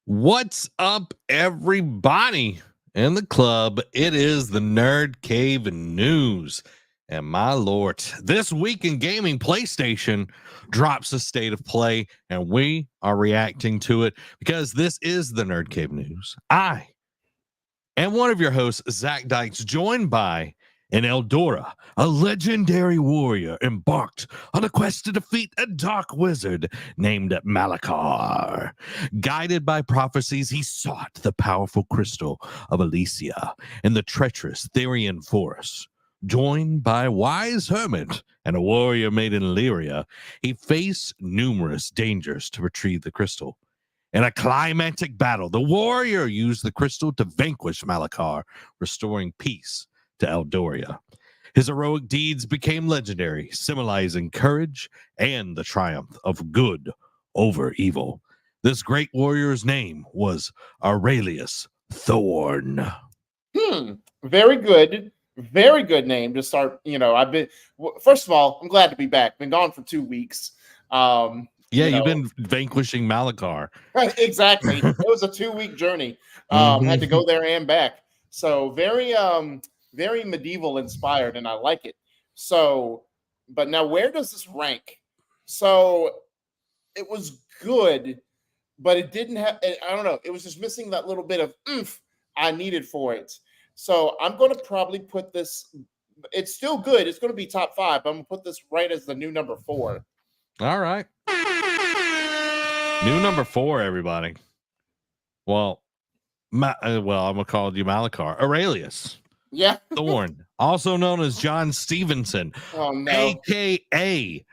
What's up, everybody in the club? It is the Nerd Cave News. And my lord, this week in gaming, PlayStation drops a state of play, and we are reacting to it because this is the Nerd Cave News. I am one of your hosts, Zach Dykes, joined by an Eldora, a legendary warrior embarked on a quest to defeat a dark wizard named Malachar. Guided by prophecies, he sought the powerful crystal of Elysia in the treacherous Therian forest. Joined by a wise hermit and a warrior maiden Lyria, he faced numerous dangers to retrieve the crystal. In a climactic battle, the warrior used the crystal to vanquish Malachar, restoring peace to Eldoria. His heroic deeds became legendary, symbolizing courage and the triumph of good over evil. This great warrior's name was Aurelius Thorn. Very good. Very good name to start. First of all, I'm glad to be back. Been gone for 2 weeks. You've been vanquishing Malachar. Exactly. It was a 2-week journey. Had to go there and back. So very medieval inspired, and I like it. So, but now where does this rank? So it was good, but it didn't have, I don't know, it was just missing that little bit of oomph I needed for it. So I'm going to probably put this, it's still good. It's going to be top 5, but I'm going to put this right as the new number 4. All right. New number 4, everybody. Well, I'm going to call you Malachar. Aurelius. Yeah. Thorn, also known as John Stevenson, a.k.a.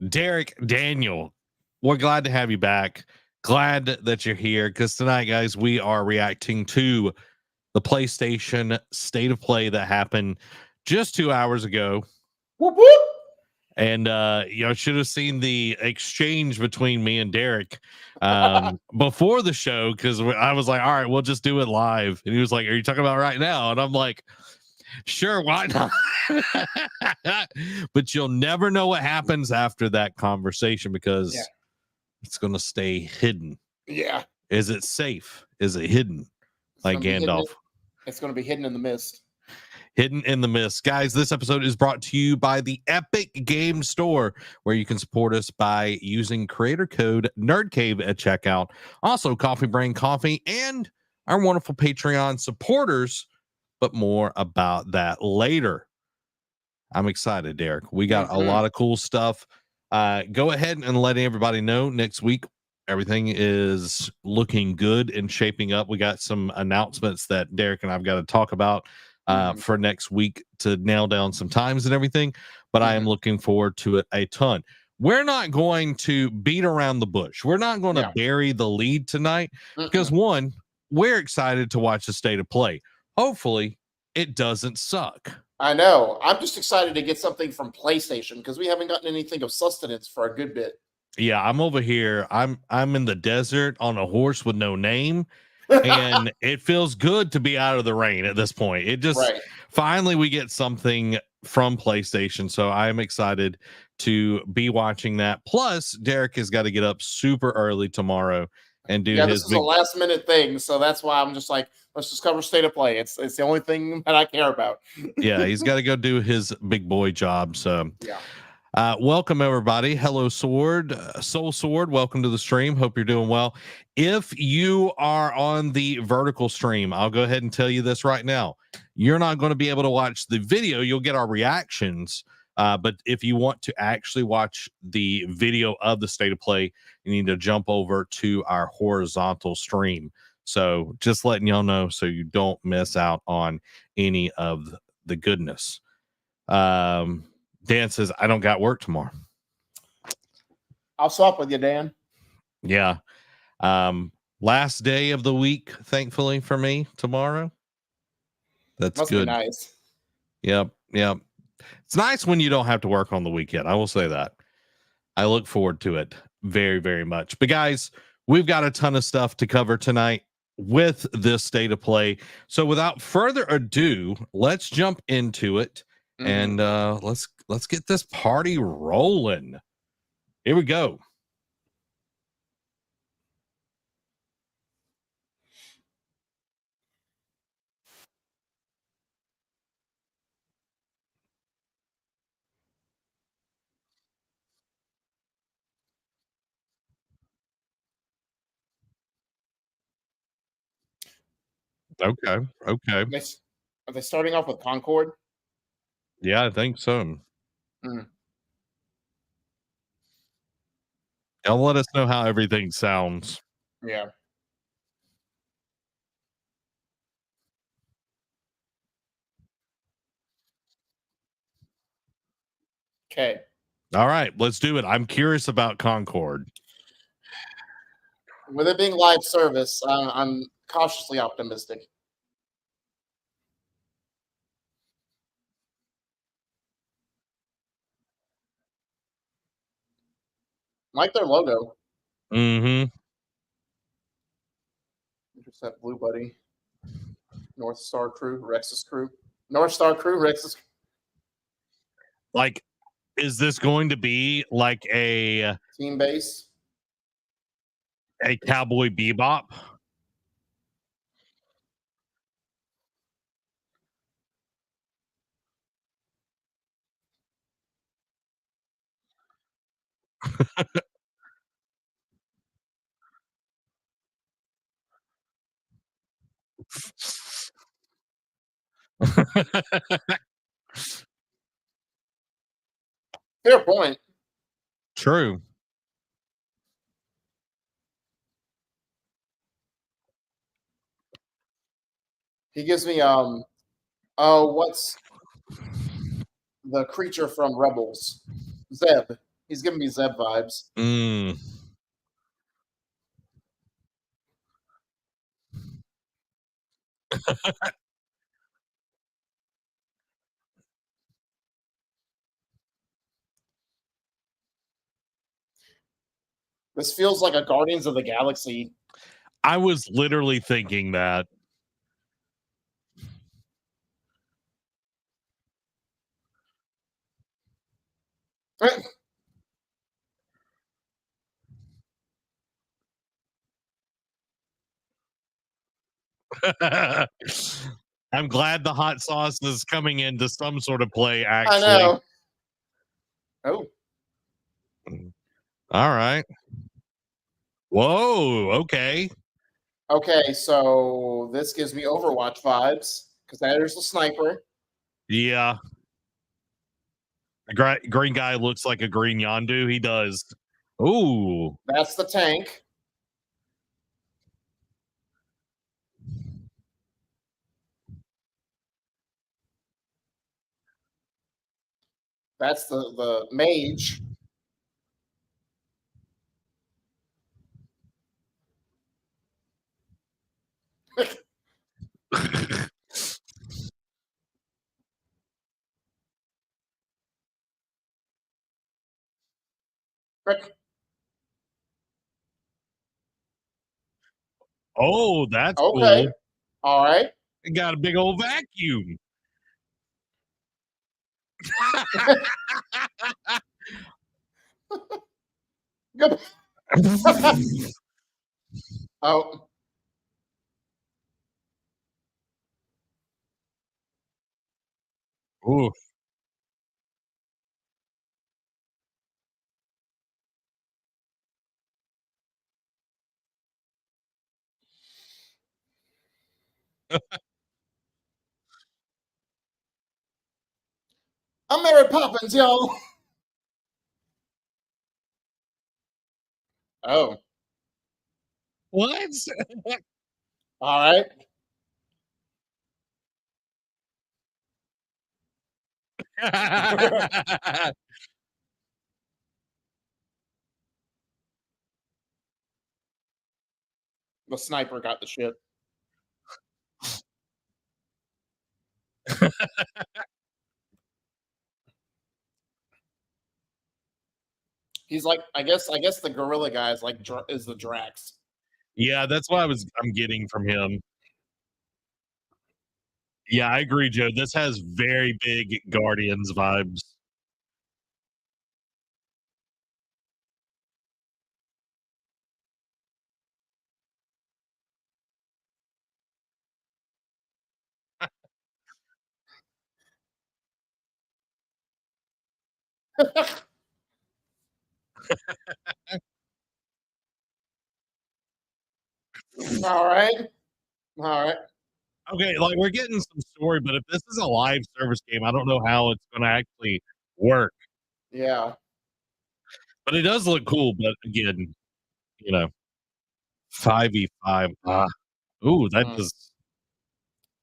Derek Daniel. We're glad to have you back. Glad that you're here because tonight, guys, we are reacting to the PlayStation State of Play that happened just 2 hours ago. Whoop, whoop. And should have seen the exchange between me and Derek before the show, because I was like, all right, we'll just do it live. And he was like, are you talking about right now? And I'm like, sure, why not? But you'll never know what happens after that conversation because it's going to stay hidden. Yeah. Is it safe? Is it hidden? Like Gandalf. It's going to be hidden in the mist. Hidden in the mist. Guys, this episode is brought to you by the Epic Game Store, where you can support us by using creator code NerdCave at checkout. Also, Coffee Brain Coffee and our wonderful Patreon supporters, but more about that later. I'm excited, Derek. We got a lot of cool stuff. Go ahead and let everybody know next week. Everything is looking good and shaping up. We got some announcements that Derek and I've got to talk about for next week to nail down some times and everything, but I am looking forward to it a ton. We're not going to beat around the bush. We're not going to bury the lead tonight because one, we're excited to watch the state of play. Hopefully it doesn't suck. I know. I'm just excited to get something from PlayStation because we haven't gotten anything of sustenance for a good bit. Yeah, I'm over here. I'm in the desert on a horse with no name. And it feels good to be out of the rain at this point. It just finally we get something from PlayStation. So I'm excited to be watching that. Plus, Derek has got to get up super early tomorrow and do this is a last minute thing. So that's why I'm just like, let's just cover state of play. It's the only thing that I care about. Yeah, he's got to go do his big boy job. So welcome everybody. Hello, Soul Sword. Welcome to the stream. Hope you're doing well. If you are on the vertical stream, I'll go ahead and tell you this right now. You're not going to be able to watch the video. You'll get our reactions. But if you want to actually watch the video of the state of play, you need to jump over to our horizontal stream. So just letting y'all know so you don't miss out on any of the goodness. Dan says, I don't got work tomorrow. I'll swap with you, Dan. Yeah. Last day of the week, thankfully, for me tomorrow. That's Must good. Be nice. Yep. It's nice when you don't have to work on the weekend. I will say that. I look forward to it very, very much. But guys, we've got a ton of stuff to cover tonight with this state of play. So without further ado, let's jump into it. And let's get this party rolling. Here we go. Okay. Okay. They, s- are they starting off with Concord? Yeah, I think so. Mm, Y'all let us know how everything sounds. yeah. Okay. All right, let's do it. I'm curious about Concord. With it being live service, I'm cautiously optimistic. Like their logo. Mm-hmm. Just that blue buddy. North Star Crew, Rex's crew. North Star Crew, Rex's Like, is this going to be like team base. Cowboy Bebop? Fair point. True. He gives me oh, what's the creature from Rebels? Zeb. He's giving me Zeb vibes. Mm. This feels like a Guardians of the Galaxy. I was literally thinking that. I'm glad the hot sauce is coming into some sort of play, I actually. know. Oh, All right. Whoa. Okay. okay. So this gives me Overwatch vibes because there's a sniper. Yeah. The green guy looks like a green Yondu. He does. Ooh. That's the tank. That's the mage. Oh, that's Okay. cool. All right. It got a big old vacuum. Good. Oh, Ooh. I'm Mary Poppins, y'all. Oh, What? all right. The sniper got the shit. He's like, I guess the gorilla guy is like is the Drax. Yeah, that's what I'm getting from him. Yeah, I agree, Joe. This has very big Guardians vibes. All right, all right. Okay, like we're getting some story, but if this is a live service game, I don't know how it's going to actually work. Yeah. But it does look cool. But again, you know, 5v5. Ooh, Mm.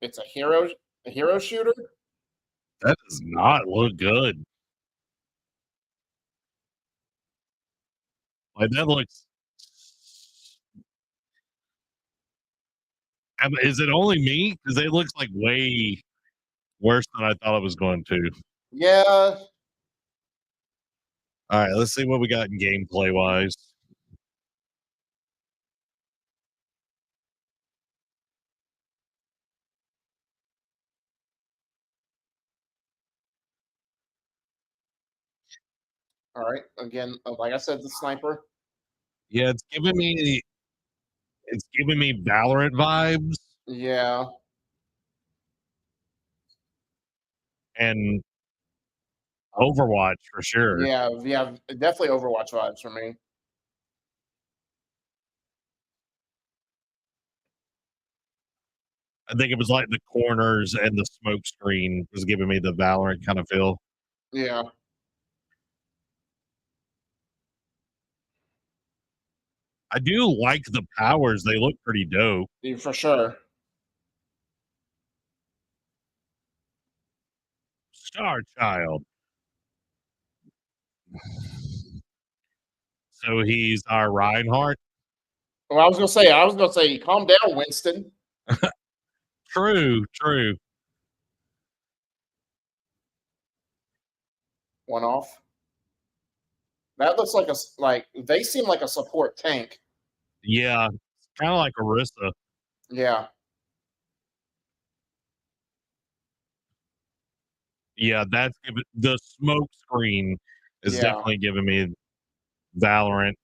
It's a hero shooter. that does not look good. Like that looks. Is it only me? Because it looks like way worse than I thought it was going to. Yeah. All right, let's see what we got in gameplay wise. All right. Again, like I said, the sniper. Yeah, it's giving me Valorant vibes Yeah. and Overwatch for sure. Yeah. Yeah. Definitely Overwatch vibes for me. I think it was like the corners and the smoke screen was giving me the Valorant kind of feel. Yeah. I do like the powers; they look pretty dope. For sure. Star Child. So he's our Reinhardt. Well, I was gonna say, calm down, Winston. True, true. One off. That looks like they seem like a support tank. Yeah, kind of like Arissa. Yeah. Yeah, the smoke screen is Yeah. definitely giving me Valorant.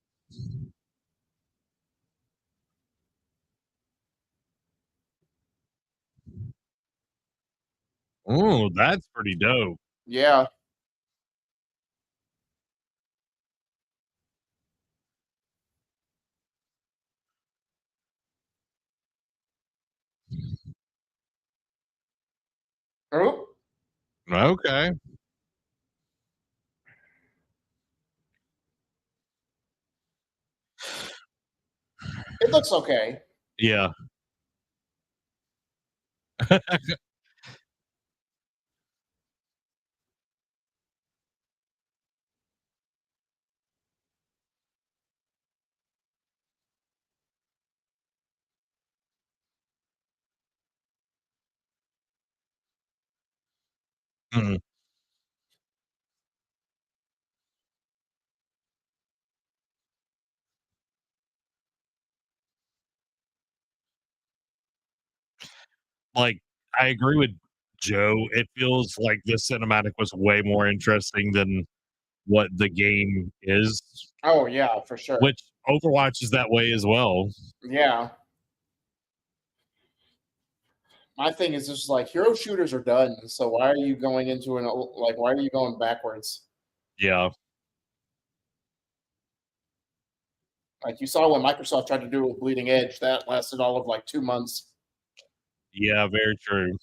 Oh, that's pretty dope. Yeah. Oop. Okay. It looks okay. Yeah. Mm. Like I agree with Joe. It feels like this cinematic was way more interesting than what the game is, Oh yeah, for sure. which Overwatch is that way as well. Yeah. My thing is just like hero shooters are done. So why are you going into why are you going backwards? Yeah. Like you saw when Microsoft tried to do it with Bleeding Edge, that lasted all of like 2 months. Yeah, very true.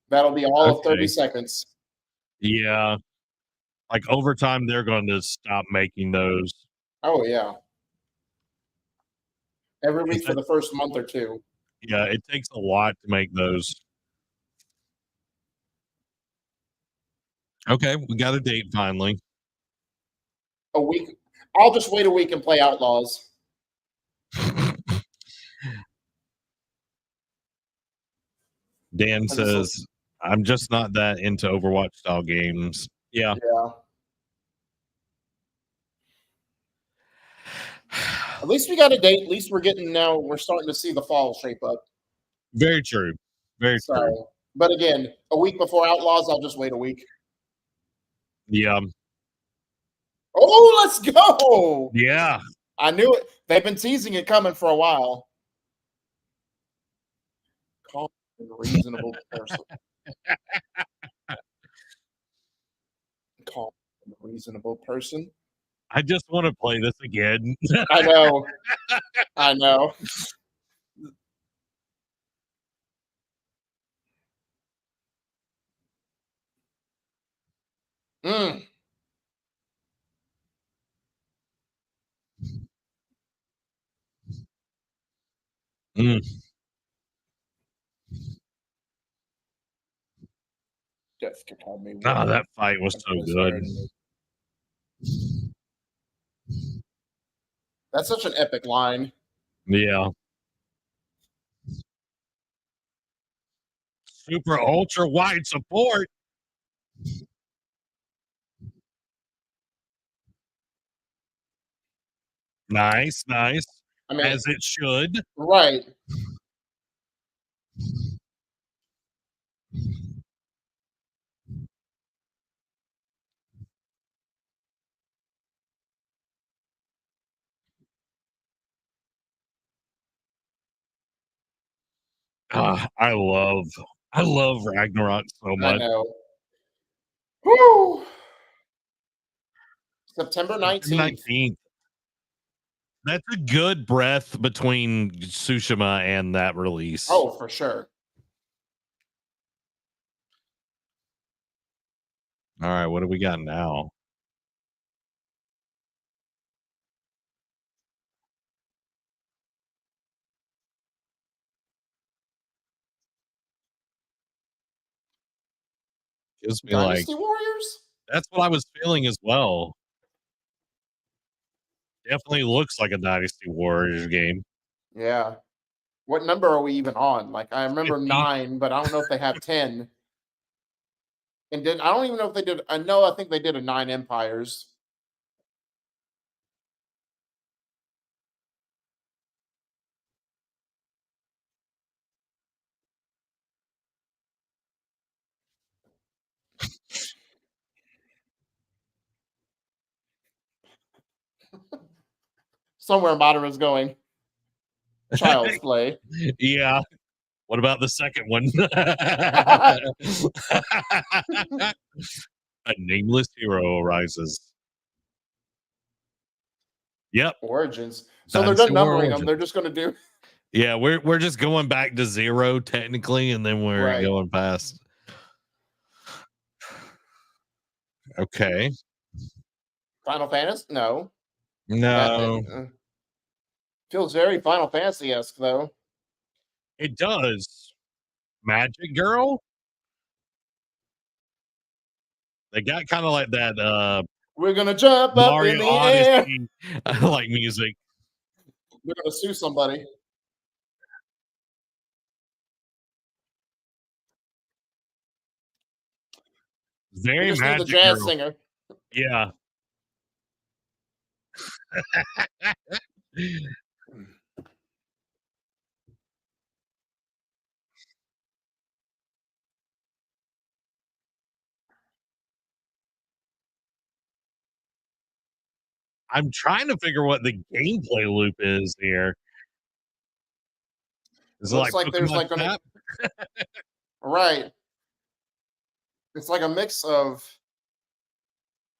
That'll be all of 30 Okay. seconds. Yeah. Like over time they're going to stop making those. Oh yeah. Every 'Cause week for the first month or two. yeah, it takes a lot to make those. Okay, we got a date finally. A week. I'll just wait a week and play Outlaws. Dan 'Cause it's says, I'm just not that into Overwatch style games. Yeah. yeah. At least we got a date. At least we're starting to see the fall shape up. Very true. Very true. So, but again, a week before Outlaws, I'll just wait a week. Yeah. Oh, let's go. Yeah. I knew it. They've been teasing it coming for a while. Calm and reasonable person. Calm and reasonable person. I just want to play this again. I know. I know. Mm. Mm. Death can have me. Oh, that fight was so good. That's such an epic line. Yeah. Super ultra wide support. Nice, nice. I mean, As it should. right. I love Ragnarok so I much. know. Woo! September September 19th. 19th. That's a good breath between Tsushima and that release. Oh, for sure. All right, what do we got now? Gives me like Dynasty Warriors? that's what I was feeling as well. Definitely looks like a Dynasty Warriors game. Yeah. What number are we even on? Like, I remember 50. 9, but I don't know if they have 10. And then I don't even know if they did. I know, I think they did a 9 Empires. Somewhere Madara is going. Child's play. Yeah. What about the second one? A nameless hero arises. Yep. Origins. So they're Dynasty done War numbering them. Origins. They're just going to do. Yeah, we're just going back to 0 technically, and then we're Right. going past. Okay. Final Fantasy? No. No, Feels very Final Fantasy esque, though. it does. Magic Girl? They got kind of like that We're going to jump up in Mario the air. Odyssey like music. They're going to sue somebody. We Very just need the Magic jazz Girl. singer. Yeah. I'm trying to figure what the gameplay loop is here. Is it Looks like like there's Pokemon like going to. Snap? Right. It's like a mix of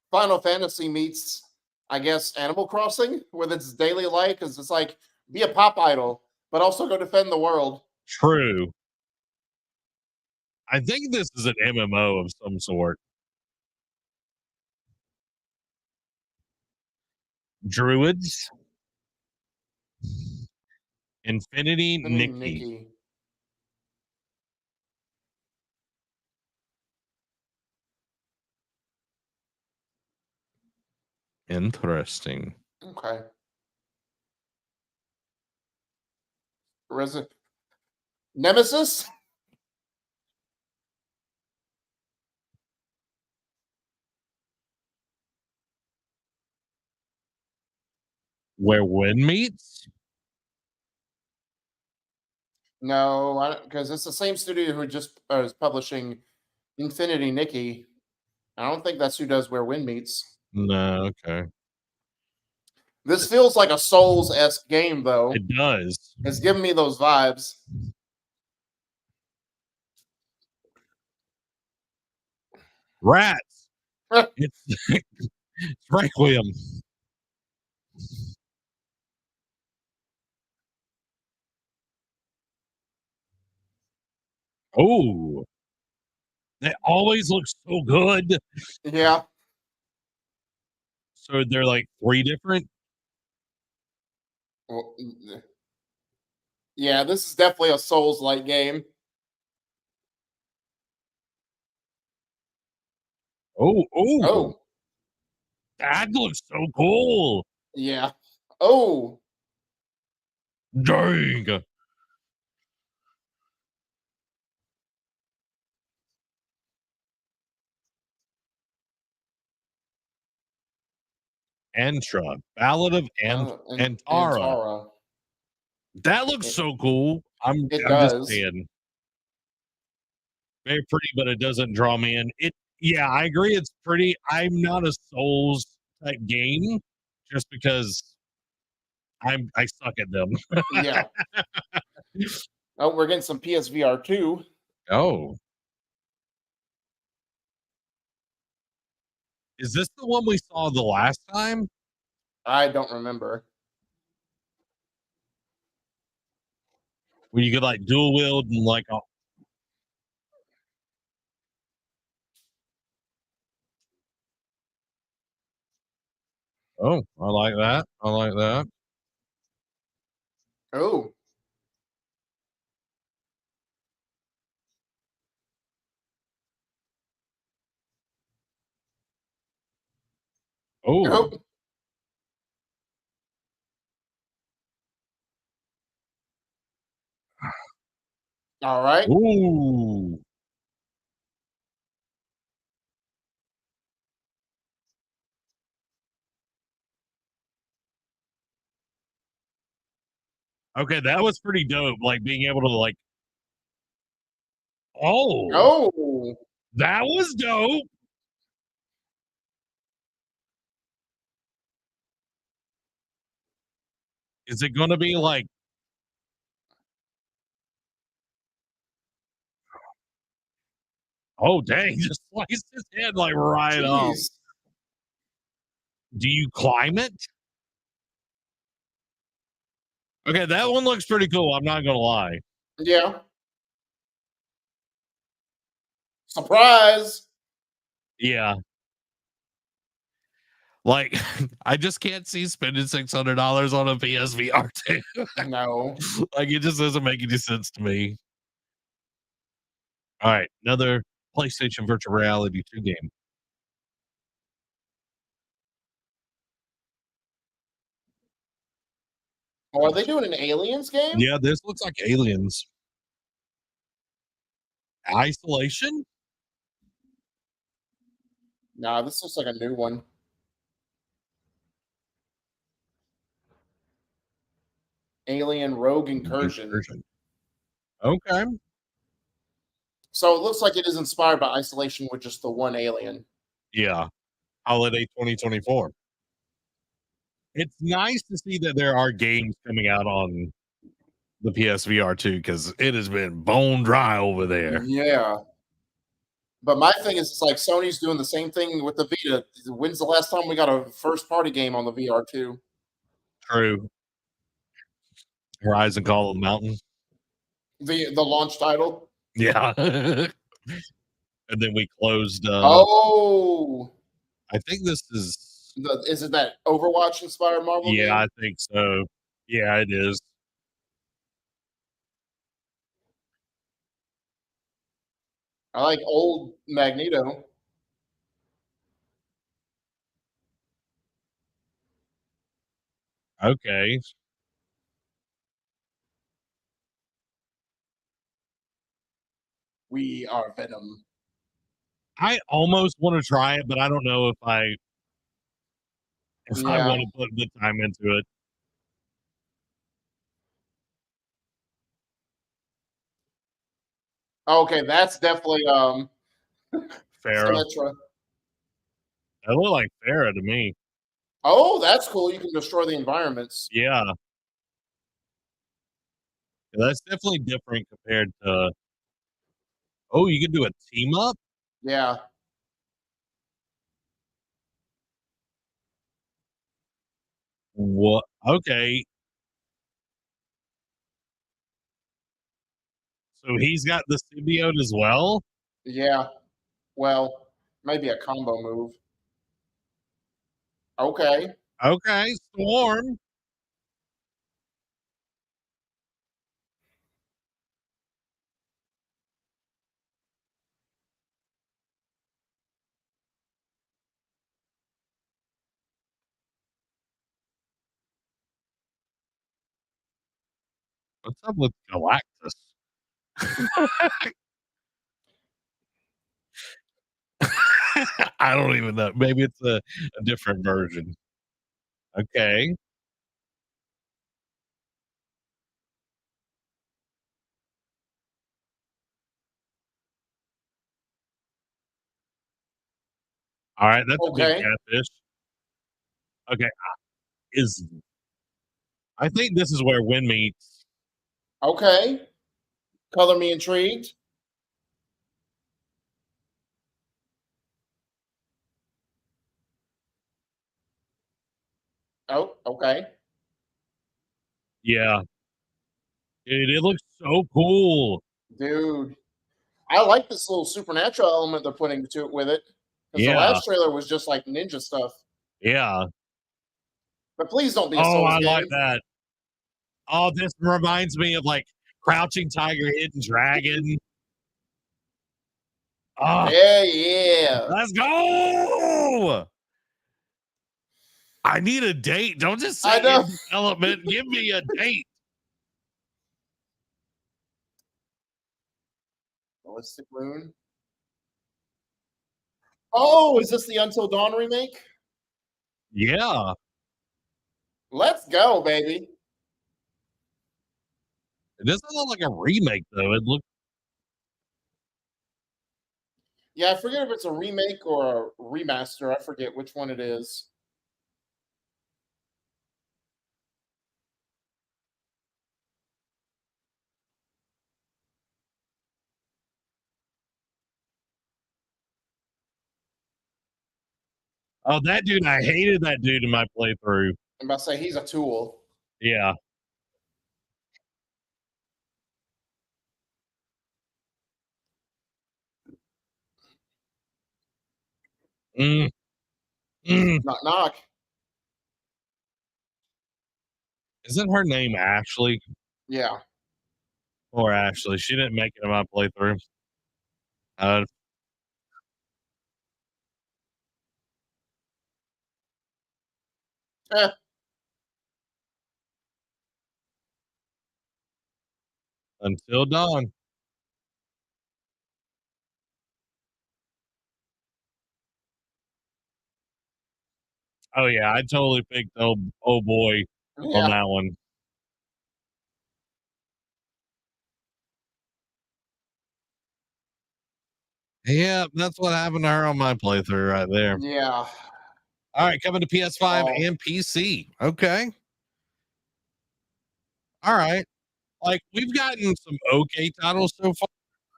Final Fantasy meets, I guess, Animal Crossing with its daily life, because it's like be a pop idol, but also go defend the world. True. I think this is an MMO of some sort. Druids. Infinity Nikki. Nikki. Interesting. Okay. Nemesis? Where wind meets? No, because it's the same studio who just is publishing Infinity Nikki. I don't think that's who does Where Wind Meets. No, okay. This feels like a Souls-esque game, though. It does. It's giving me those vibes. Rats. It's, it's Requiem. Oh, they always look so good. Yeah. So they're like three different. Well, yeah, this is definitely a Souls-like game. Oh, Oh, that looks so cool. yeah. Oh, Dang. Antra, Ballad of and Antara. Tara. That looks It, so cool. it I'm just does. saying, very pretty, but it doesn't draw me in. Yeah, I agree. It's pretty. I'm not a Souls type game, just because I suck at them. Yeah. Oh, we're getting some PSVR 2. Oh, is this the one we saw the last time? I don't remember. Where you could like dual wield and like oh, I like that. I like that. Oh, Oh, oh, all right. ooh. Okay, that was pretty dope. Like being able to like, oh, Oh, that was dope. Is it going to be like, oh dang, just sliced his head like right off? jeez. Do you climb it? Okay, that one looks pretty cool. I'm not gonna lie. Yeah. Surprise. Yeah, like I just can't see spending $600 on a PSVR two. No. Like it just doesn't make any sense to me. All right, another PlayStation Virtual Reality 2 game. Oh, are they doing an Aliens game? Yeah, this looks like Aliens. Isolation? Nah, this looks like a new one. Alien Rogue Incursion. Incursion. Okay. So it looks like it is inspired by Isolation with just the one alien. Yeah. Holiday 2024. It's nice to see that there are games coming out on the PSVR 2 because it has been bone dry over there. Yeah. But my thing is, it's like Sony's doing the same thing with the Vita. When's the last time we got a first party game on the VR2? True. Horizon Call of the Mountain. The launch title? Yeah. And then we closed Oh, I think this is is it that Overwatch inspired Marvel yeah, game? I think so. Yeah, it is. I like old Magneto. Okay. We are Venom. I almost want to try it, but I don't know if I Yeah. want to put the time into it. Okay, that's definitely Farah. Symmetra. They look like Farah to me. Oh, that's cool. You can destroy the environments. Yeah. That's definitely different compared to. Oh, you can do a team up? Yeah. What? Okay. So he's got the symbiote as well? Yeah. Well, maybe a combo move. Okay. Okay, Storm. What's up with Galactus? I don't even know. Maybe it's a different version. Okay. All right, that's a big Okay. catfish. Okay, is I think this is where Win meets. Okay. Color me intrigued. Oh, okay. Yeah, dude, it looks so cool. Dude. I like this little supernatural element they're putting to it with it. Because the Yeah, last trailer was just like ninja stuff. yeah. But please don't be a Oh, Souls I like game. that. Oh, this reminds me of like Crouching Tiger, Hidden Dragon. Oh, Yeah, yeah. let's go. I need a date. Don't just say I know. in development. Give me a date. Ballistic Moon. Oh, is this the Until Dawn remake? Yeah. Let's go, baby. It doesn't look like a remake though. It looks. Yeah, I forget if it's a remake or a remaster. I forget which one it is. Oh, that dude! I hated that dude in my playthrough. I'm about to say he's a tool. Yeah. Mm, mm. Knock knock. Isn't her name Ashley Yeah. or Ashley? She didn't make it in my playthrough. Uh, Eh, until dawn. Oh yeah, I totally picked oh boy on yeah. that one. Yeah, that's what happened to her on my playthrough right there. Yeah. All right, coming to PS5 Oh, and PC. Okay. All right. Like we've gotten some okay titles so far.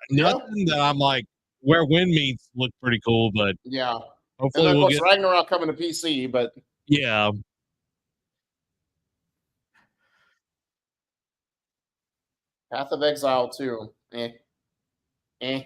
yeah. Nothing that I'm like where Wind meets look pretty cool, but Yeah. And hopefully then of we'll course get Ragnarok coming to PC, but yeah. Path of Exile too. Eh. Eh.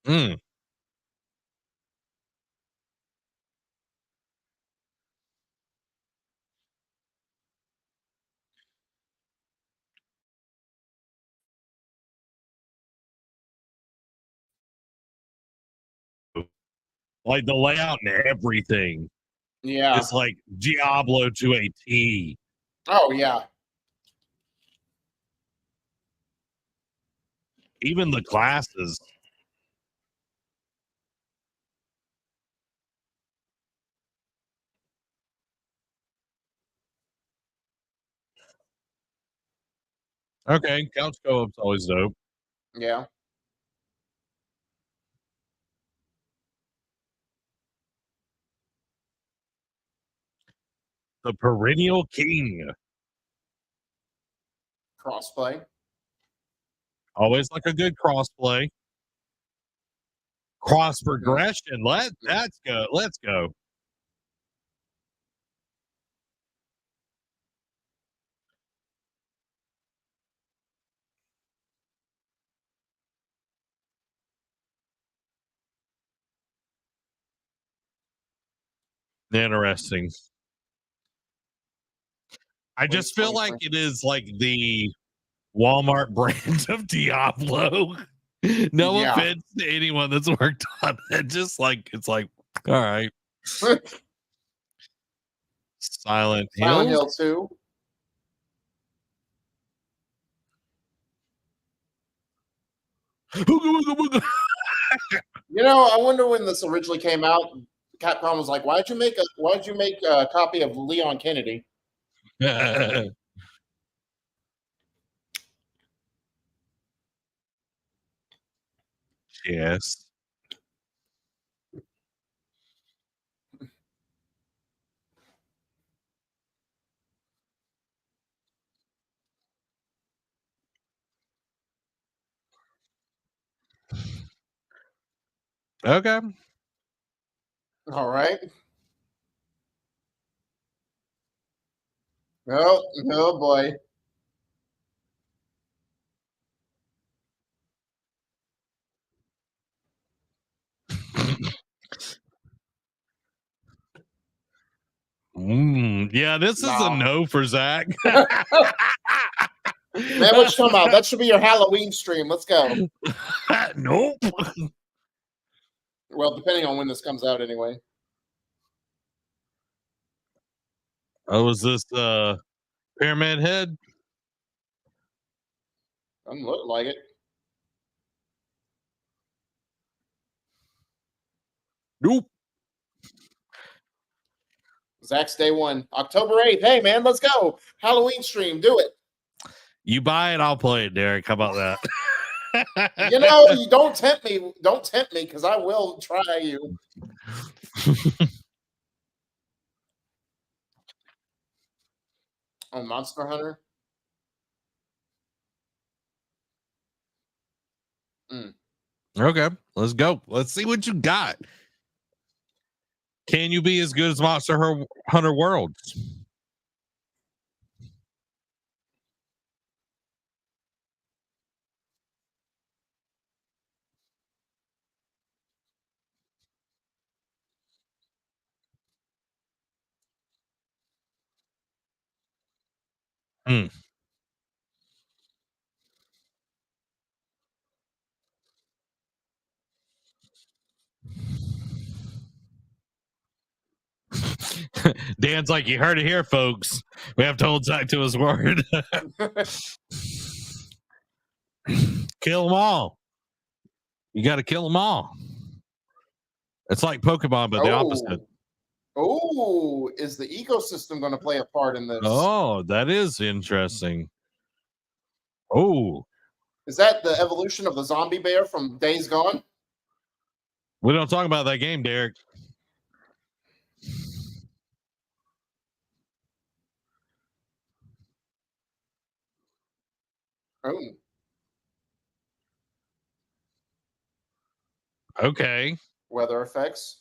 Mm. Like the layout and everything Yeah. is like Diablo to a T. Oh yeah. Even the glasses. Okay, couch co-op's always dope. Yeah. The perennial king. Crossplay. Always like a good crossplay. Cross progression. Let's go. Let's go. Interesting. I just feel like it is like the Walmart brand of Diablo. No Yeah. offense to anyone that's worked on it. Just like it's like, all right. Silent Silent Hills. Hill 2. You know, I wonder when this originally came out. Capcom was like, "Why'd you make a copy of Leon Kennedy?" Yes. Okay. All right. Oh, oh boy. Yeah, this is a Nah. no for Zach. Man, what you talking about? That should be your Halloween stream. Let's go. Nope. Well, depending on when this comes out, anyway. Oh, is this Pyramid Head? Doesn't look like it. Nope. Zach's day one, October 8th. Hey, man, let's go. Halloween stream. Do it. You buy it, I'll play it, Derek. How about that? You know, you don't tempt me. Don't tempt me because I will try you. On Monster Hunter. Okay, let's go. Let's see what you got. Can you be as good as Monster Hunter Worlds? Hmm. Dan's like, you heard it here, folks. We have to hold tight to his word. Kill them all. You got to kill them all. It's like Pokemon, but the opposite. Oh, is the ecosystem going to play a part in this? Oh, that is interesting. Oh, is that the evolution of the zombie bear from Days Gone? We don't talk about that game, Derek. Oh. Okay. Weather effects.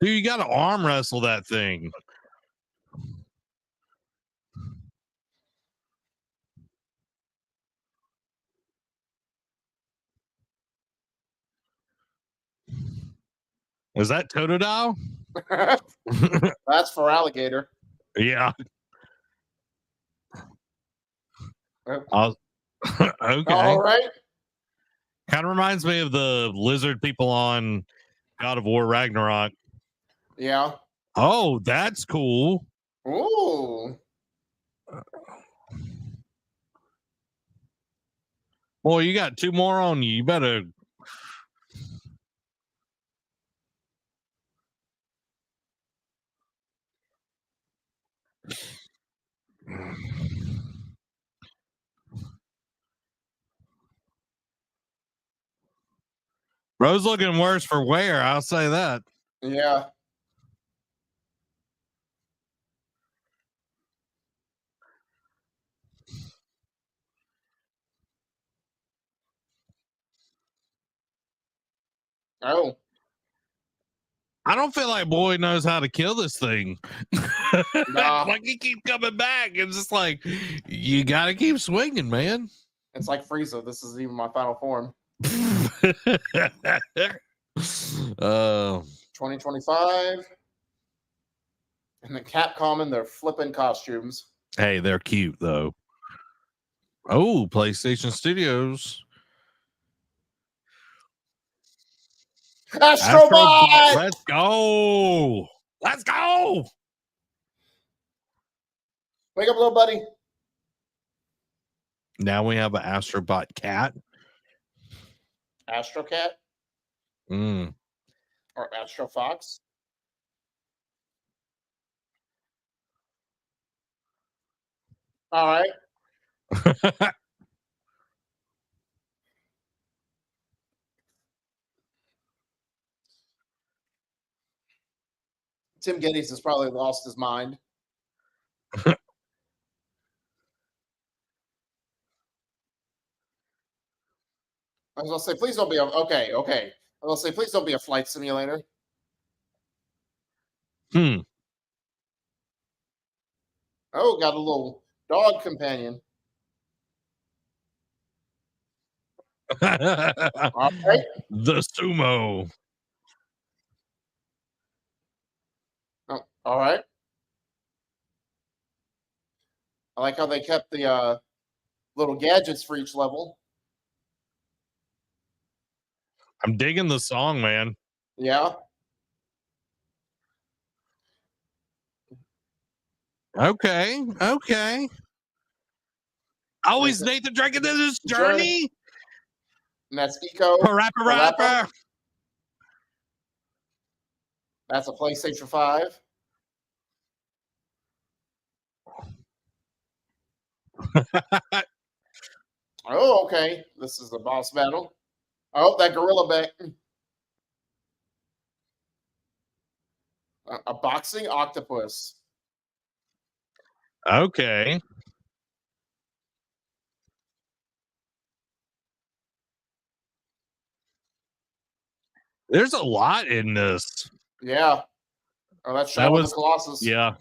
Dude, you got to arm wrestle that thing. Is that Totodile? That's for alligator. Yeah. Okay. All right. Kind of reminds me of the lizard people on God of War Ragnarok. Yeah. Oh, that's cool. Ooh. Boy, you got 2 more on you. You better. Bro's looking worse for wear. I'll say that. Yeah. Oh. I don't feel like Boyd knows how to kill this thing. Nah. Like he keep coming back. It's just like you got to keep swinging, man. It's like Frieza. This is even my final form. 2025. And the Capcom in their flipping costumes. Hey, they're cute though. Oh, PlayStation Studios. Astrobot! Let's go. Let's go. Wake up, little buddy. Now we have an Astrobot cat. Astro Cat Mm. or Astro Fox. All right. Tim Geddes has probably lost his mind. I was gonna say, please don't be a okay. I was gonna say, please don't be a flight simulator. Hmm. Oh, got a little dog companion. All right. The sumo. Oh, all right. I like how they kept the little gadgets for each level. I'm digging the song, man. Yeah. Okay. Okay. Oh, he's Nathan Drake in this journey. And that's Eco. Parappa. That's a PlayStation 5. Oh, okay. This is the boss battle. Oh, that gorilla back. A boxing octopus. Okay. There's a lot in this. Yeah. Oh, that's Shadow of the Colossus. Yeah.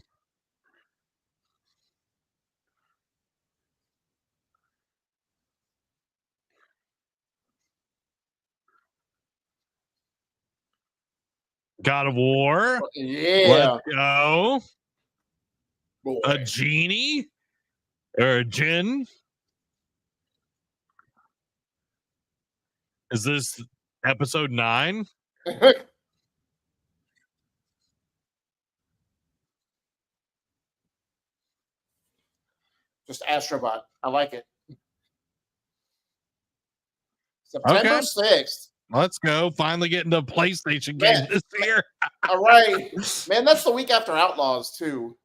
God of War. Yeah. Let's go. Boy. A genie or a djinn. Is this episode 9? Just Astrobot. I like it. September 6th. Let's go. Finally getting the PlayStation game this year. All right. Man, that's the week after Outlaws, too.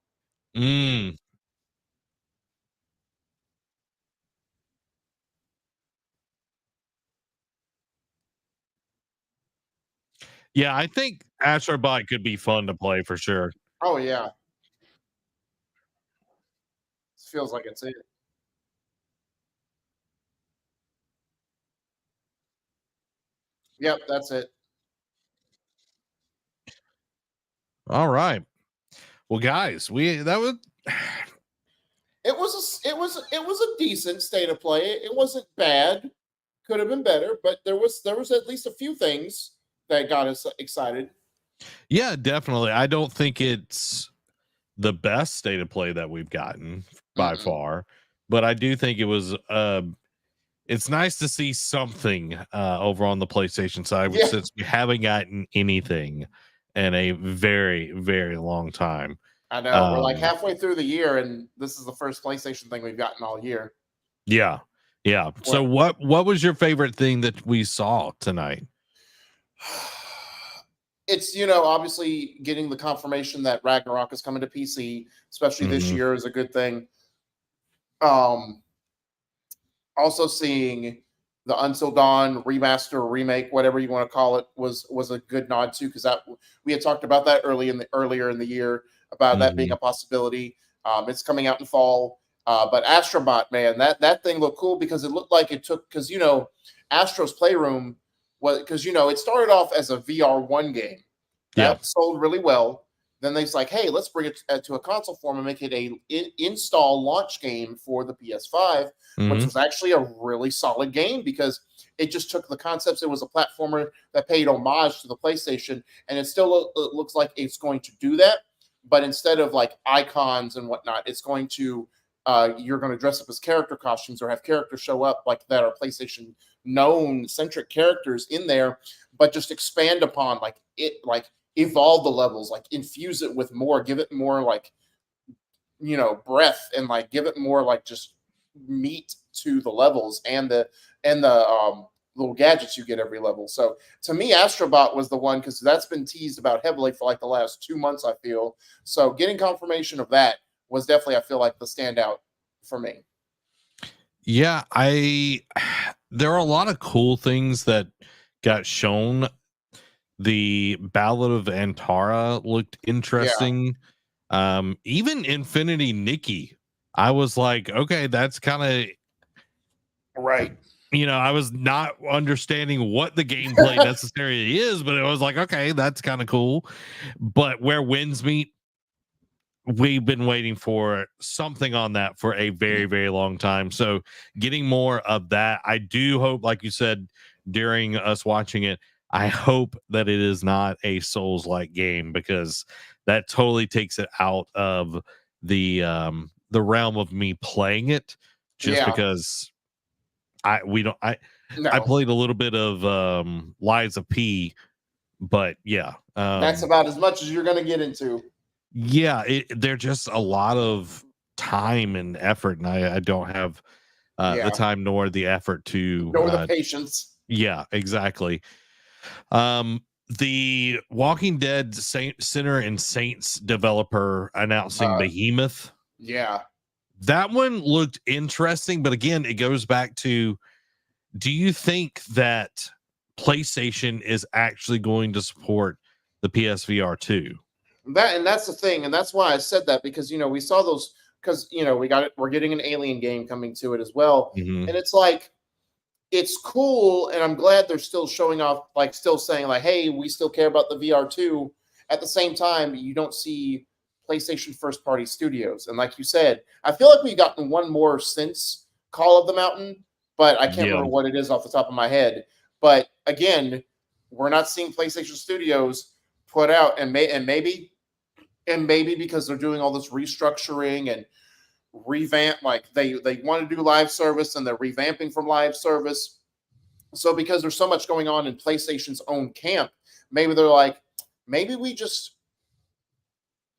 Mm. Yeah, I think Astrobot could be fun to play for sure. Oh, yeah. This feels like it's it. Yep, that's it. All right. Well, guys, it was a decent state of play. It wasn't bad. Could have been better, but there was at least a few things that got us excited. Yeah, definitely. I don't think it's the best state of play that we've gotten by far, but I do think it was it's nice to see something over on the PlayStation side since we haven't gotten anything in a very, very long time. I know. We're like halfway through the year, and this is the first PlayStation thing we've gotten all year. Yeah. So what was your favorite thing that we saw tonight? It's, obviously getting the confirmation that Ragnarok is coming to PC, especially this year, is a good thing. Also seeing the Until Dawn remaster or remake, whatever you want to call it, was a good nod too, because that we had talked about that earlier in the year about that being a possibility. It's coming out in fall. But Astrobot, man, that thing looked cool because it looked like it took, because Astro's Playroom was, because it started off as a VR1 game that sold really well. Then they're like, hey, let's bring it to a console form and make it a install launch game for the PS5, which was actually a really solid game because it just took the concepts. It was a platformer that paid homage to the PlayStation, and it still looks like it's going to do that. But instead of like icons and whatnot, it's going to you're going to dress up as character costumes or have characters show up like that are PlayStation known centric characters in there, but just expand upon evolve the levels, like infuse it with more, give it more like breath, and like give it more like just meat to the levels and the little gadgets you get every level. So to me, Astrobot was the one because that's been teased about heavily for like the last 2 months, I feel. So getting confirmation of that was definitely, I feel like, the standout for me. Yeah, there are a lot of cool things that got shown. The Ballad of Antara looked interesting. Even Infinity Nikki, I was like, okay, that's kind of right. I was not understanding what the gameplay necessarily is, but it was like, okay, that's kind of cool. But where winds meet, we've been waiting for something on that for a very, very long time. So getting more of that, I do hope, like you said during us watching it, I hope that it is not a Souls-like game, because that totally takes it out of the realm of me playing it, just because I played a little bit of Lies of P, but that's about as much as you're going to get into. They're just a lot of time and effort, and I don't have the time nor the effort to nor the patience. Yeah, exactly. The Walking Dead Sinner and Saints developer announcing Behemoth. Yeah. That one looked interesting, but again, it goes back to, do you think that PlayStation is actually going to support the PSVR 2? That's the thing, and that's why I said that, because we saw those, because we're getting an Alien game coming to it as well, and it's like, it's cool, and I'm glad they're still showing off, like still saying like, hey, we still care about the VR2. At the same time, you don't see PlayStation first party studios, and like you said, I feel like we've gotten one more since Call of the Mountain, but I can't remember what it is off the top of my head. But again, we're not seeing PlayStation studios put out, and maybe because they're doing all this restructuring and revamp, like they want to do live service and they're revamping from live service. So because there's so much going on in PlayStation's own camp, maybe they're like, maybe we just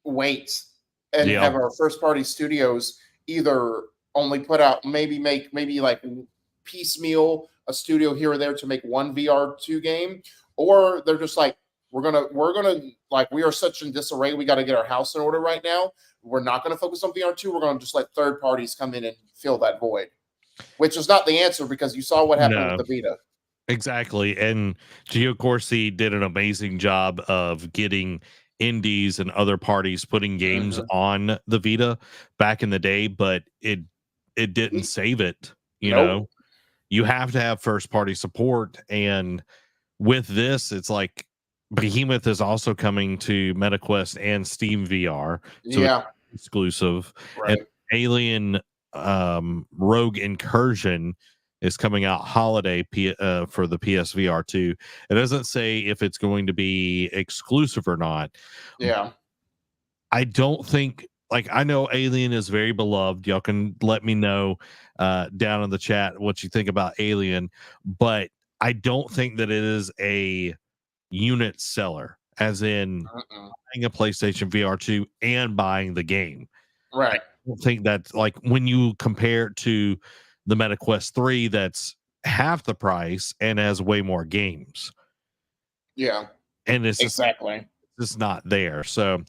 wait and have our first party studios either only put out, maybe like piecemeal a studio here or there to make one VR2 game, or they're just like, we're gonna like, we are such in disarray, we got to get our house in order right now. We're not going to focus on VR2. We're going to just let third parties come in and fill that void, which is not the answer, because you saw what happened with the Vita. Exactly. And Gio Corsi did an amazing job of getting indies and other parties putting games on the Vita back in the day, but it didn't save it. You have to have first party support. And with this, it's like Behemoth is also coming to MetaQuest and Steam VR. So it's exclusive. Right. And Alien Rogue Incursion is coming out holiday for the PSVR 2. It doesn't say if it's going to be exclusive or not. I don't think, like, I know Alien is very beloved. Y'all can let me know down in the chat what you think about Alien, but I don't think that it is a unit seller, as in buying a PlayStation VR 2 and buying the game. Right. I don't think that's like when you compare it to the Meta Quest 3, that's half the price and has way more games. Yeah. And it's Exactly. just not there. So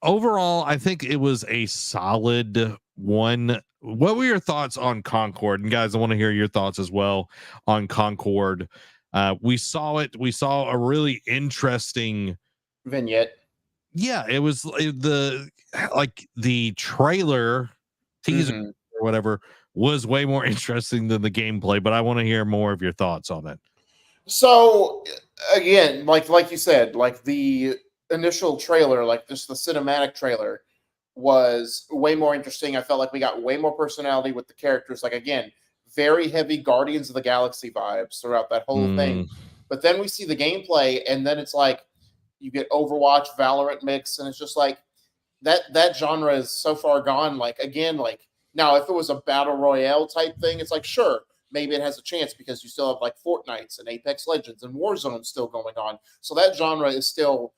overall, I think it was a solid one. What were your thoughts on Concord? And guys, I want to hear your thoughts as well on Concord. We saw it. We saw a really interesting Vignette. Yeah, it was the trailer teaser Mhm. or whatever was way more interesting than the gameplay, but I want to hear more of your thoughts on it. So again, like you said, like the initial trailer, like just the cinematic trailer was way more interesting. I felt like we got way more personality with the characters. Like again, very heavy Guardians of the Galaxy vibes throughout that whole thing. But then we see the gameplay, and then it's like you get Overwatch, Valorant mix, and it's just like that genre is so far gone. Like again, like now if it was a battle royale type thing, it's like sure, maybe it has a chance because you still have like Fortnites and Apex Legends and Warzone still going on. So that genre is still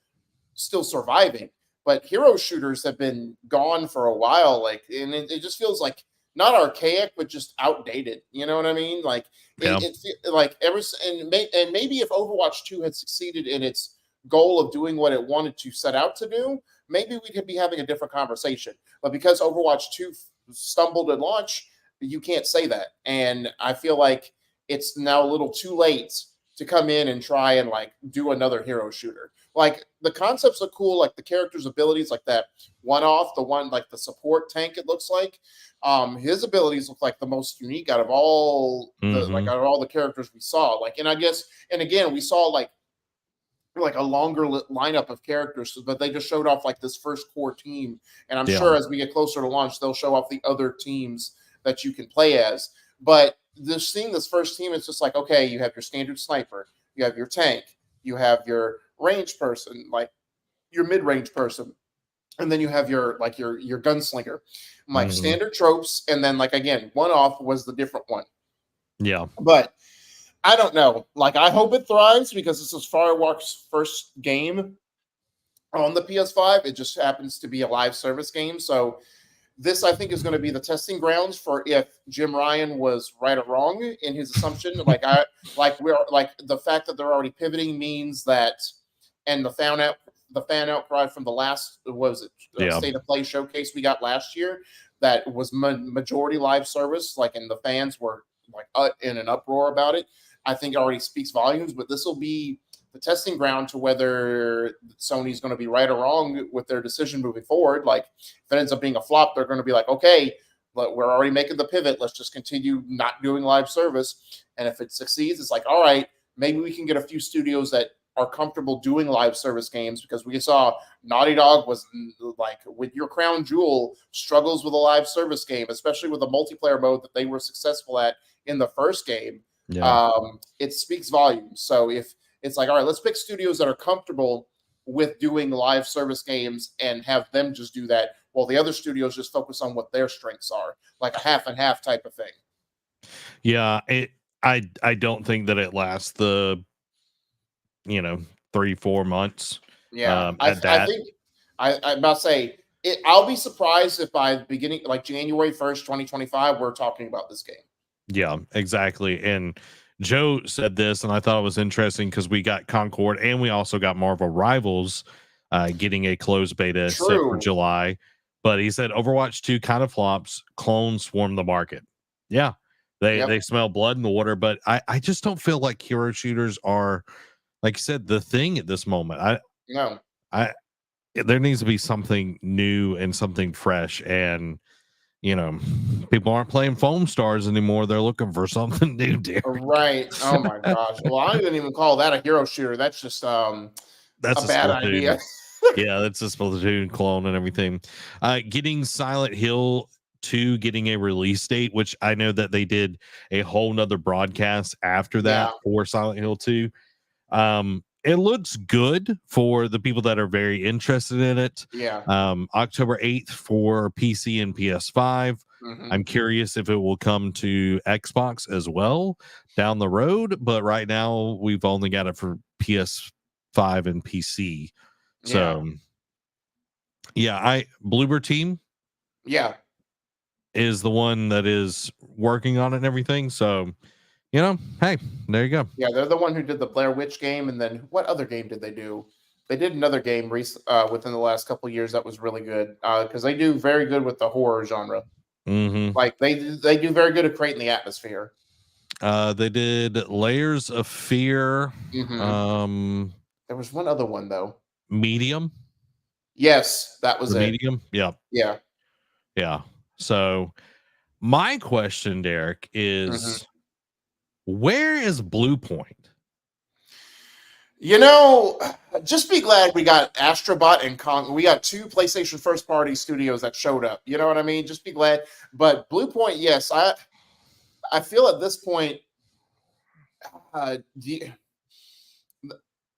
surviving. But hero shooters have been gone for a while, like, and it just feels like not archaic, but just outdated. You know what I mean? Like Yeah. it like and maybe if Overwatch 2 had succeeded in its goal of doing what it wanted to set out to do, maybe we could be having a different conversation. But because Overwatch 2 stumbled at launch, you can't say that. And I feel like it's now a little too late to come in and try and like do another hero shooter. Like the concepts are cool, like the characters' abilities, like that the one like the support tank, it looks like. His abilities look like the most unique out of all out of all the characters we saw. Like, and I guess, and again, we saw like a longer lineup of characters, but they just showed off like this first core team. And I'm sure as we get closer to launch, they'll show off the other teams that you can play as. But this first team, it's just like, okay, you have your standard sniper, you have your tank, you have your range person, like your mid-range person, and then you have your gunslinger. Like standard tropes, and then like again, one off was the different one. Yeah. But I don't know. Like, I hope it thrives because this is Firewalk's first game on the PS5. It just happens to be a live service game. So this, I think, is going to be the testing grounds for if Jim Ryan was right or wrong in his assumption. The fact that they're already pivoting means that, and the fan outcry from the last State of Play showcase we got last year, that was majority live service, like, and the fans were like in an uproar about it. I think already speaks volumes, but this will be the testing ground to whether Sony's going to be right or wrong with their decision moving forward. Like, if it ends up being a flop, they're going to be like, okay, but we're already making the pivot. Let's just continue not doing live service. And if it succeeds, it's like, all right, maybe we can get a few studios that are comfortable doing live service games, because we saw Naughty Dog was like, with your crown jewel, struggles with a live service game, especially with the multiplayer mode that they were successful at in the first game. Yeah. It speaks volumes. So if it's like, all right, let's pick studios that are comfortable with doing live service games and have them just do that, while the other studios just focus on what their strengths are, like a half and half type of thing. Yeah, I don't think that it lasts the 3-4 months. Yeah, I think I'm about to say it. I'll be surprised if by the beginning, like January 1st, 2025, we're talking about this game. Yeah, exactly. And Joe said this, and I thought it was interesting because we got Concord and we also got Marvel Rivals getting a closed beta set for July. But he said Overwatch 2 kind of flops, clones swarm the market. Yeah, they smell blood in the water, but I just don't feel like hero shooters are, like you said, the thing at this moment. There needs to be something new and something fresh, and people aren't playing foam stars anymore. They're looking for something new, Derek. Right. Oh my gosh. Well, I wouldn't even call that a hero shooter. That's just that's a bad idea. Yeah, that's a Splatoon clone and everything. Getting Silent Hill 2 getting a release date, which I know that they did a whole nother broadcast after that for Silent Hill 2. It looks good for the people that are very interested in it. Yeah. October 8th for PC and PS5. I'm curious if it will come to Xbox as well down the road, but right now we've only got it for PS5 and PC. So yeah, Bloober team is the one that is working on it and everything. So, hey, there you go. Yeah, they're the one who did the Blair Witch game, and then what other game did they do? They did another game within the last couple of years that was really good because they do very good with the horror genre. Like they do very good at creating the atmosphere. They did Layers of Fear. There was one other one though. Medium. Yes, that was it. Medium. Yeah. Yeah. So my question, Derek, is where is Blue Point? Just be glad we got Astrobot and Kong. We got two PlayStation first party studios that showed up. You know what I mean? Just be glad. But Blue Point, yes, I feel at this point,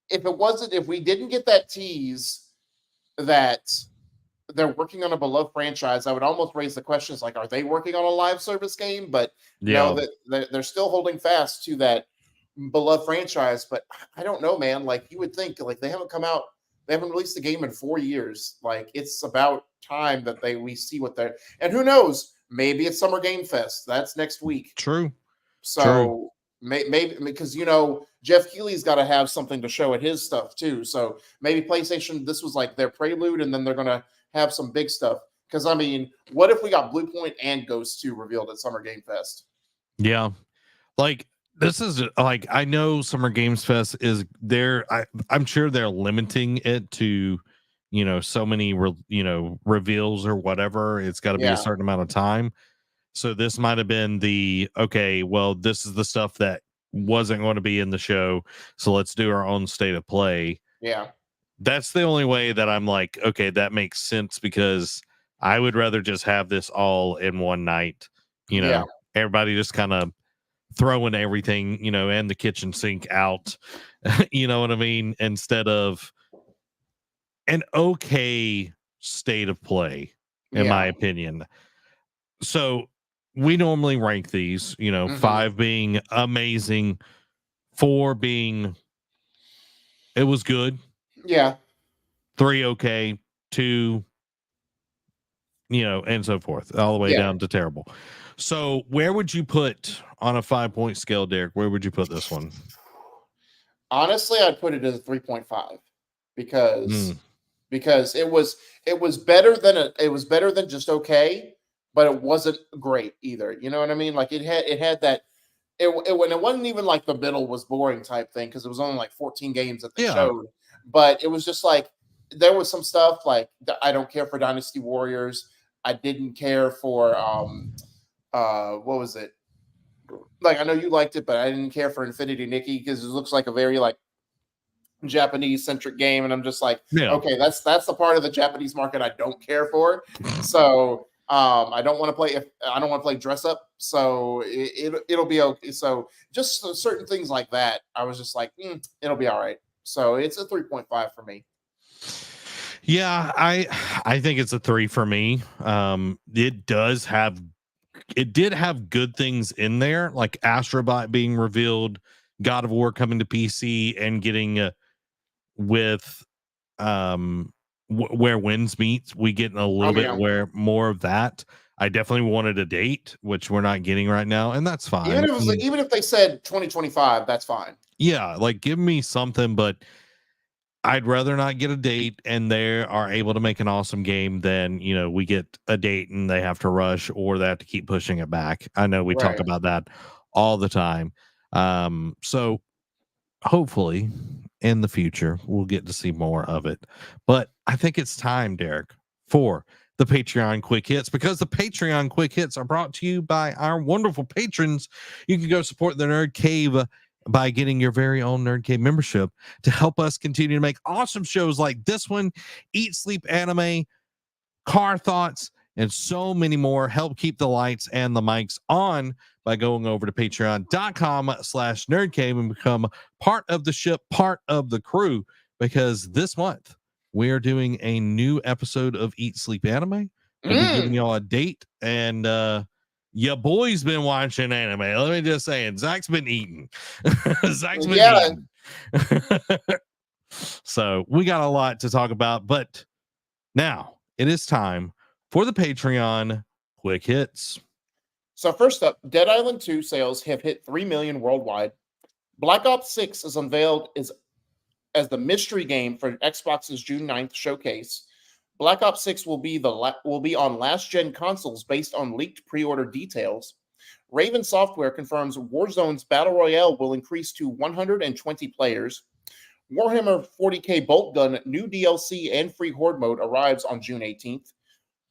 if we didn't get that tease that they're working on a beloved franchise, I would almost raise the questions like, are they working on a live service game? But no, that they're still holding fast to that beloved franchise. But I don't know, man. Like you would think, like they haven't released a game in 4 years. Like it's about time that we see what they're. And who knows? Maybe it's Summer Game Fest. That's next week. True. So maybe because Jeff Keighley's got to have something to show at his stuff too. So maybe PlayStation, this was like their prelude, and then they're gonna have some big stuff. Because I mean, what if we got Blue Point and Ghost 2 revealed at Summer Game Fest? Yeah, like this is like I know Summer Games Fest is there. I'm sure they're limiting it to so many reveals or whatever. It's got to be a certain amount of time. So this might have been this is the stuff that wasn't going to be in the show. So let's do our own state of play. Yeah. That's the only way that I'm like, okay, that makes sense because I would rather just have this all in one night. Everybody just kind of throwing everything, and the kitchen sink out. You know what I mean? Instead of an okay state of play, in my opinion. So we normally rank these, 5 being amazing, 4 being it was good. Yeah. 3 okay, 2 and so forth, all the way down to terrible. So where would you put on a 5-point scale, Derek? Where would you put this one? Honestly, I'd put it as a 3.5 because it was better than just okay, but it wasn't great either. You know what I mean? Like it had that when it wasn't even like the middle was boring type thing because it was only like 14 games that they showed, but it was just like there was some stuff like I don't care for Dynasty Warriors. I didn't care for what was it? Like I know you liked it, but I didn't care for Infinity Nikki because it looks like a very like Japanese centric game, and I'm just like, okay, that's the part of the Japanese market I don't care for. So I don't want to play dress up, so it'll be okay. So just certain things like that, I was just like, it'll be all right. So it's a 3.5 for me. Yeah, I think it's a 3 for me. It did have good things in there, like Astrobot being revealed, God of War coming to PC, and getting with where Winds Meets, we get a little bit where more of that. I definitely wanted a date, which we're not getting right now, and that's fine. Even if they said 2025, that's fine. Yeah, like give me something, but I'd rather not get a date and they are able to make an awesome game than, we get a date and they have to rush or they have to keep pushing it back. I know we talk about that all the time. So hopefully in the future, we'll get to see more of it. But I think it's time, Derek, for the Patreon Quick Hits, because the Patreon Quick Hits are brought to you by our wonderful patrons. You can go support the Nerd Cave by getting your very own Nerd Cave membership to help us continue to make awesome shows like this one, Eat Sleep Anime, Car Thoughts, and so many more. Help keep the lights and the mics on by going over to patreon.com/nerdcave and become part of the ship, part of the crew, because this month we are doing a new episode of Eat Sleep Anime. We'll be giving y'all a date, and your boy's been watching anime. Let me just say it. Zach's been eating. Zach's been eating. So we got a lot to talk about, but now it is time for the Patreon quick hits. So first up, Dead Island 2 sales have hit 3 million worldwide. Black Ops 6 is unveiled as the mystery game for Xbox's June 9th showcase. Black Ops 6 will be on last-gen consoles based on leaked pre-order details. Raven Software confirms Warzone's Battle Royale will increase to 120 players. Warhammer 40k Bolt Gun new DLC and free Horde mode arrives on June 18th.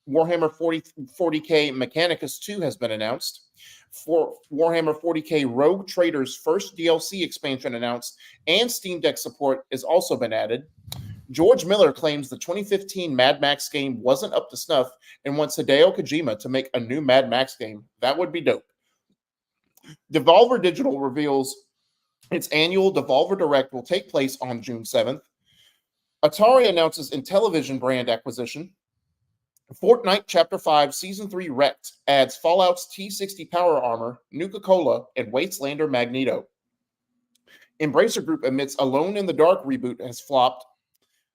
Warhammer 40k Mechanicus 2 has been announced. For Warhammer 40k Rogue Trader's first DLC expansion announced, and Steam Deck support has also been added. George Miller claims the 2015 Mad Max game wasn't up to snuff and wants Hideo Kojima to make a new Mad Max game. That would be dope. Devolver Digital reveals its annual Devolver Direct will take place on June 7th. Atari announces Intellivision brand acquisition. Fortnite Chapter 5 Season 3 Wrecked adds Fallout's T60 Power Armor, Nuka-Cola, and Wastelander Magneto. Embracer Group admits Alone in the Dark reboot has flopped.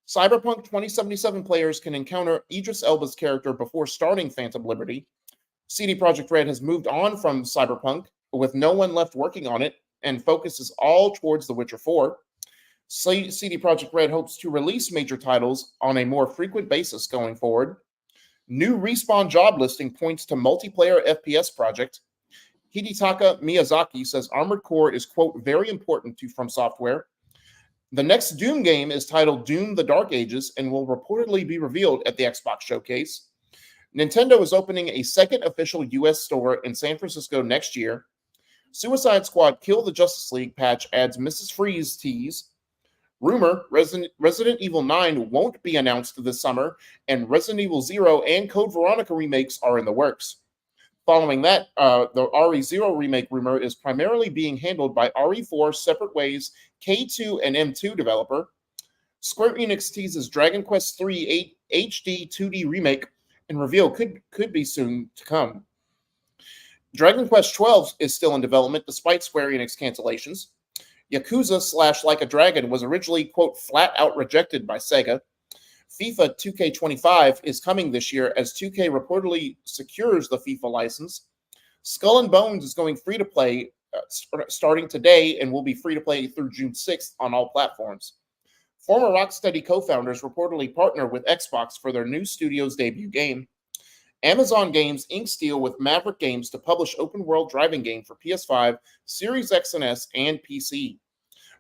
Cyberpunk 2077 players can encounter Idris Elba's character before starting Phantom Liberty. CD Projekt Red has moved on from Cyberpunk, with no one left working on it, and focuses all towards The Witcher 4. CD Projekt Red hopes to release major titles on a more frequent basis going forward. New Respawn job listing points to multiplayer FPS project. Hidetaka Miyazaki says Armored Core is, quote, very important to From Software. The next Doom game is titled Doom: The Dark Ages and will reportedly be revealed at the Xbox Showcase. Nintendo is opening a second official U.S. store in San Francisco next year. Suicide Squad Kill the Justice League patch adds Mrs. Freeze tease. Rumor, Resident Evil 9 won't be announced this summer, and Resident Evil 0 and Code Veronica remakes are in the works. Following that, the RE0 remake rumor is primarily being handled by RE4 Separate Ways K2 and M2 developer. Square Enix teases Dragon Quest III HD 2D remake, and reveal could be soon to come. Dragon Quest XII is still in development despite Square Enix cancellations. Yakuza / Like a Dragon was originally, quote, flat out rejected by Sega. FIFA 2K25 is coming this year as 2K reportedly secures the FIFA license. Skull and Bones is going free to play starting today and will be free to play through June 6th on all platforms. Former Rocksteady co-founders reportedly partner with Xbox for their new studio's debut game. Amazon Games inks deal with Maverick Games to publish open-world driving game for PS5, Series X and S, and PC.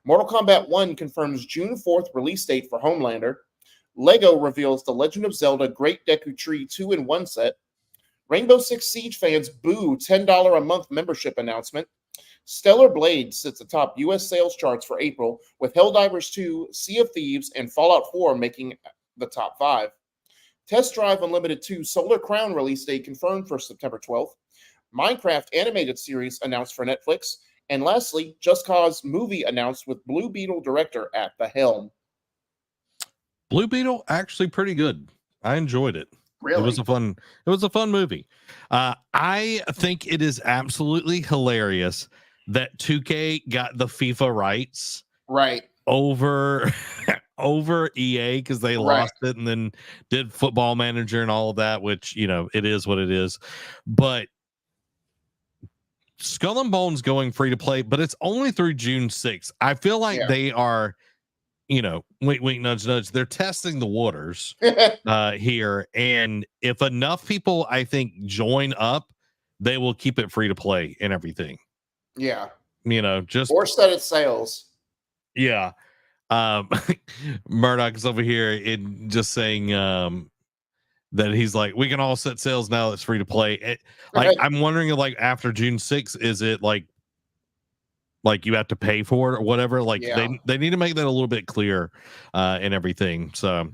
Mortal Kombat 1 confirms June 4th release date for Homelander. LEGO reveals The Legend of Zelda Great Deku Tree 2-in-1 set. Rainbow Six Siege fans boo $10 a month membership announcement. Stellar Blade sits atop U.S. sales charts for April, with Helldivers 2, Sea of Thieves, and Fallout 4 making the top 5. Test Drive Unlimited 2 Solar Crown release date confirmed for September 12th. Minecraft animated series announced for Netflix. And lastly, Just Cause movie announced with Blue Beetle director at the helm. Blue Beetle, actually pretty good. I enjoyed it. Really? It was a fun movie. I think it is absolutely hilarious that 2K got the FIFA rights right over EA because they lost it and then did Football Manager and all of that, which, you know, it is what it is. But Skull and Bones going free to play, but it's only through June 6th. I feel like they are, you know, wink, wink, nudge, nudge. They're testing the waters here. And if enough people, I think, join up, they will keep it free to play and everything. Yeah. You know, just or set its sales. Yeah. Murdoch is over here in just saying that he's like, we can all set sales now. It's free to play. I'm wondering, like, after June 6th, is it like you have to pay for it or whatever? Like, they need to make that a little bit clear and everything. So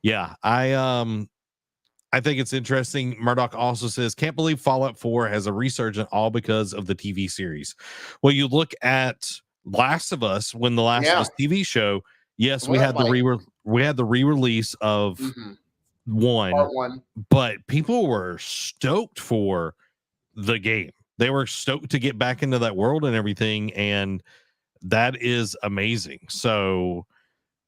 yeah, I think it's interesting. Murdoch also says, can't believe Fallout 4 has a resurgence all because of the TV series. Well, you look at Last of Us, when the Last of Us TV show, yes, we had the re-release of Part 1, but people were stoked for the game. They were stoked to get back into that world and everything, and that is amazing. So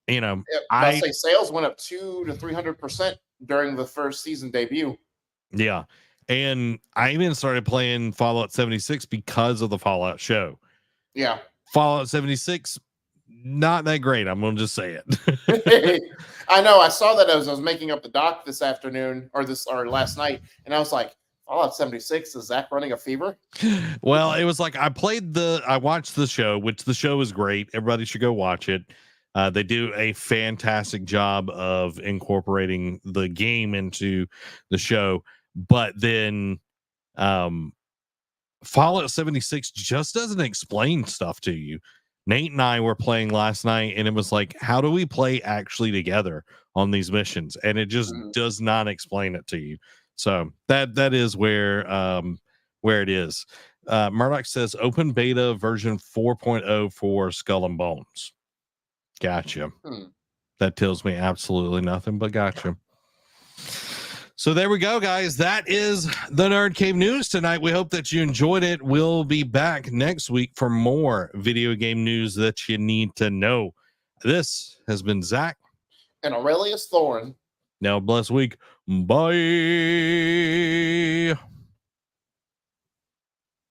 You know, I say sales went up 200 to 300% during the first season debut. Yeah. And I even started playing Fallout 76 because of the Fallout show. Yeah. Fallout 76, not that great. I'm going to just say it. I know. I saw that as I was making up the doc this afternoon or last night. And I was like, Fallout 76, is Zach running a fever? Well, it was like I watched the show, which the show is great. Everybody should go watch it. They do a fantastic job of incorporating the game into the show, but then Fallout 76 just doesn't explain stuff to you. Nate and I were playing last night, and it was like, how do we play actually together on these missions? And it just does not explain it to you. So that is where it is. Murdoch says open beta version 4.0 for Skull and Bones. Gotcha. That tells me absolutely nothing, but gotcha. So there we go, guys. That is the Nerd Cave news tonight. We hope that you enjoyed it. We'll be back next week for more video game news that you need to know. This has been Zach and Aurelius Thorne. Now, blessed week. Bye.